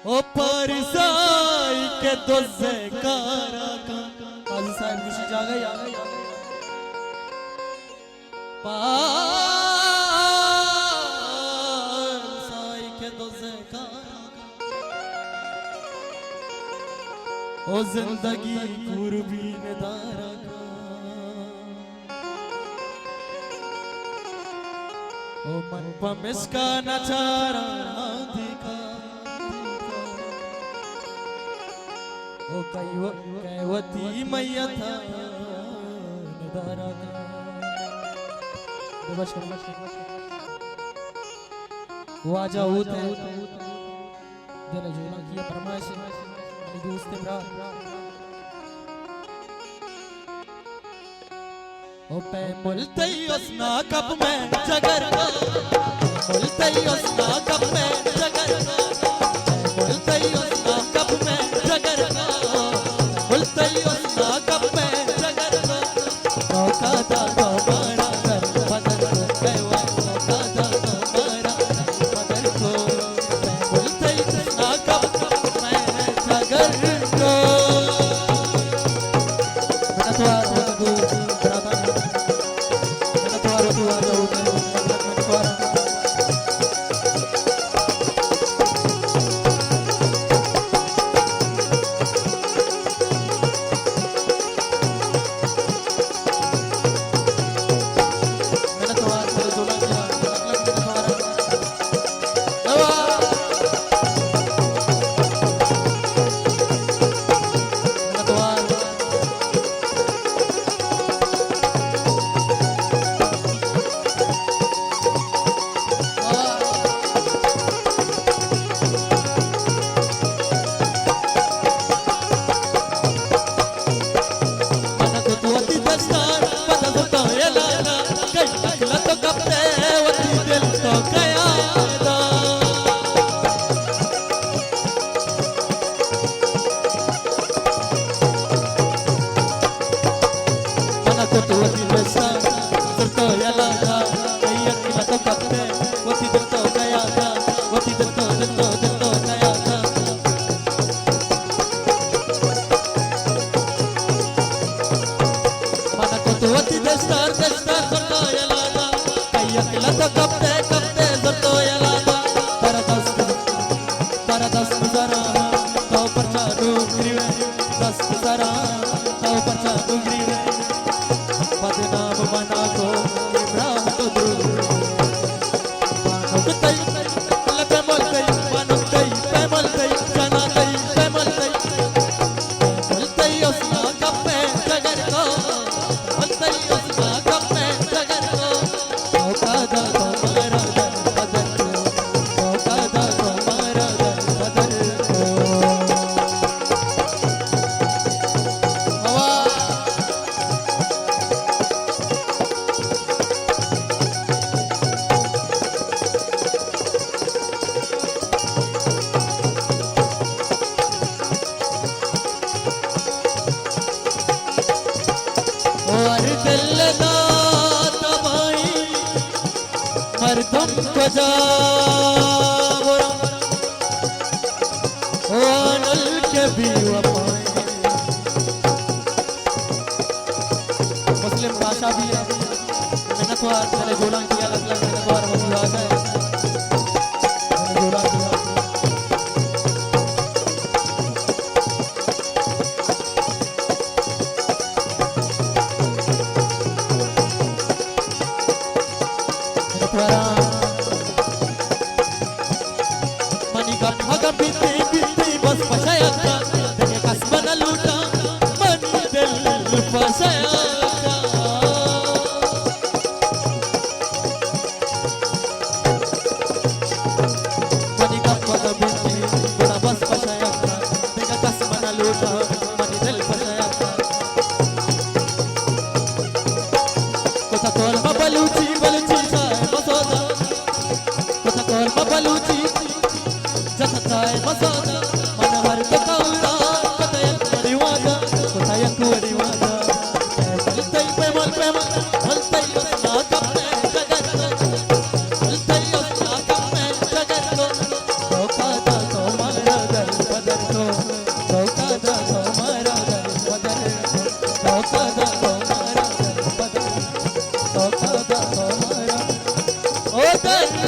ओ परसाई के तो जयकारा का काजी साहब खुशी जा गई आ गई परसाई के तो जयकारा ओ जिंदगी कुर्बीन दारा का ओ मन पमिसका नचारा ओ कैवती मैया था नदारा का वो आ जाओ ते दिल जोना किया फरमाइश अली दोस्त ब्रा ओ पे मुलतई उसना कब में जगर का मुलतई उसना कब में जगर का मुलतई उसना कब में जगर का मुलतई उसना कब में जगर का मौका दा दोबारा कर बदल को कहवा मौका दा दोबारा बदल को मुलतई उसना कब में जगर को बना तो मर्दम को जावरा ओ नल के भी वफाएं मुस्लिम भाषा भी है मैंने तो आज पहले जोड़ा किया अलग अलग मैंने तो आज वही भाषा है मैंने जोड़ा किया मनी का भागा बीते बीते बस फसाया था तेरे कसम न लूटा मनी दिल फसाया था मनी का भागा बीते बड़ा बस फसाया था तेरे कसम न लूटा मनी दिल फसाया था कोता तोल बलूची बलूची मसोदा कोता तोल बलूची जथाय मसोदा मनहर के कौरा कतयक रिवाजा कतयक रिवाजा हलतई पे मल हलतई उसना कब में जगत हलतई उसना कब में जगत को धोखा दा तो मारा सौखा तुम्हारा जनपद सौखा तुम्हारा ओ